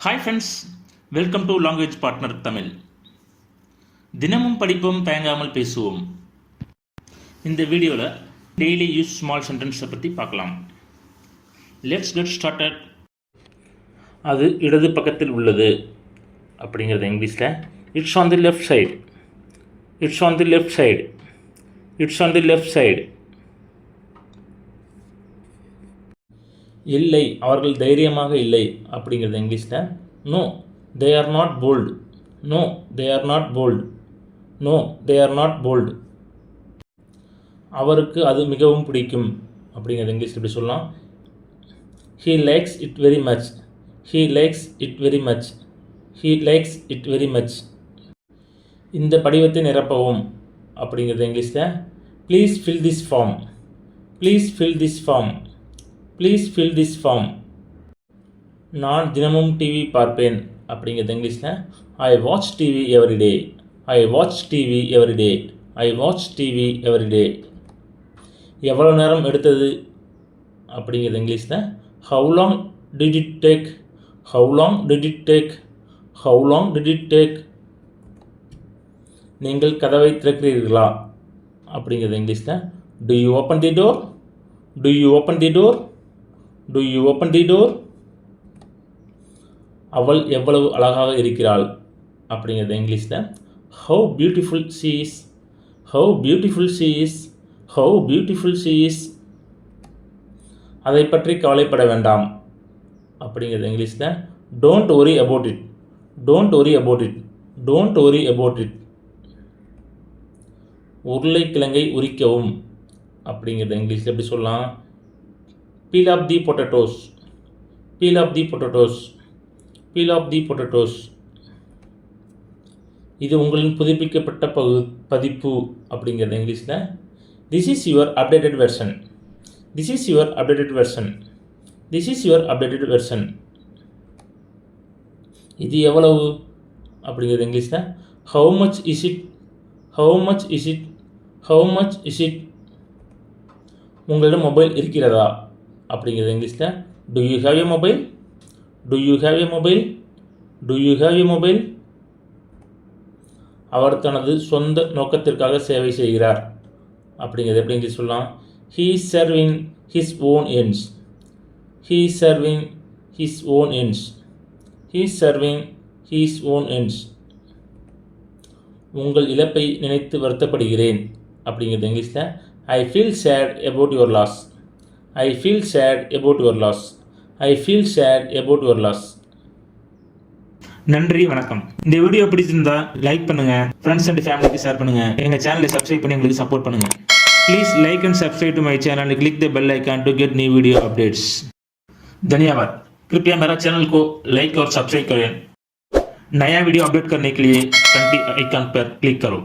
Hi friends, welcome to language partner Tamil. தினமும் படிப்போம், தயங்காமல் பேசுவோம். இந்த வீடியோவில் டெய்லி யூஸ் ஸ்மால் சென்டென்ஸை பற்றி பார்க்கலாம். Let's get started. அது இடது பக்கத்தில் உள்ளது அப்படிங்கிறது இங்கிலீஷில் it's on the left side. It's on the left side. It's on the left side. இல்லை, அவர்கள் தைரியமாக இல்லை அப்படிங்கிறது இங்கிலீஷில் no they are not bold. No they are not bold. No they are not bold. அவருக்கு அது மிகவும் பிடிக்கும் அப்படிங்கிறது இங்கிலீஷில் எப்படி சொல்லலாம்? He likes it very much. He likes it very much. He likes it very much. இந்த படிவத்தை நிரப்பவும் அப்படிங்கிறது இங்கிலீஷில் please fill this form. Please fill this form. Please fill this form. நான் தினமும் டிவி பார்ப்பேன் அப்படிங்கிறது இங்கிலீஷில் I watch TV every day. I watch TV every day. I watch TV every day. எவ்வளோ நேரம் எடுத்தது அப்படிங்கிறது இங்கிலீஷில் how long did it take. How long did it take. How long did it take. நீங்கள் கதவை திறக்கிறீர்களா அப்படிங்கிறது இங்கிலீஷில் do you open the door. Do you open the door. Do you open the door. அவள் எவ்வளவு அழகாக இருக்கிறாள் அப்படிங்கிறது இங்கிலீஷில் how beautiful she is. How beautiful she is. How beautiful she is. அதை பற்றி கவலைப்பட வேண்டாம் அப்படிங்கிறது இங்கிலீஷில் don't worry about it. Don't worry about it. Don't worry about it. உருளைக்கிழங்கை உரிக்கவும் அப்படிங்கிறது இங்கிலீஷில் எப்படி சொல்லலாம்? Peel off the potatoes. Peel off the potatoes. Peel off the potatoes. இது உங்களின் புதுப்பிக்கப்பட்ட பதிப்பு அப்படிங்கிறது இங்கிலீஷில் this is your updated version. This is your updated version. This is your updated version. இது எவ்வளவு அப்படிங்கிறது இங்கிலீஷில் how much is it. How much is it. How much is it. உங்களிடம் மொபைல் இருக்கிறதா அப்படிங்கிறது இங்கிலீஷில் do you have a mobile. Do you have a mobile. Do you have a mobile. அவர் தனது சொந்த நோக்கத்திற்காக சேவை செய்கிறார் அப்படிங்கிறது எப்படி இங்கிலீஷ் சொல்லலாம்? He is serving his own ends. He is serving his own ends. He is serving his own ends. உங்கள் இழப்பை நினைத்து வருத்தப்படுகிறேன் அப்படிங்கிறது இங்கிலீஷில் I feel sad about your loss. I feel sad about your loss. I feel sad about your loss. நன்றி, வணக்கம். இந்த video பிடிச்சிருந்தா லைக் பண்ணுங்க, ஃப்ரெண்ட்ஸ் அண்ட் ஃபேமிலிக்கு ஷேர் பண்ணுங்க, எங்க சேனலை சப்ஸ்கிரைப் பண்ணி எங்களுக்கு சப்போர்ட் பண்ணுங்க. Please like and subscribe to my channel and click the bell icon to get new video updates. धन्यवाद. कृपया मेरा चैनल को लाइक और सब्सक्राइब करें. नया वीडियो अपडेट करने के लिए घंटी आइकन पर क्लिक करो.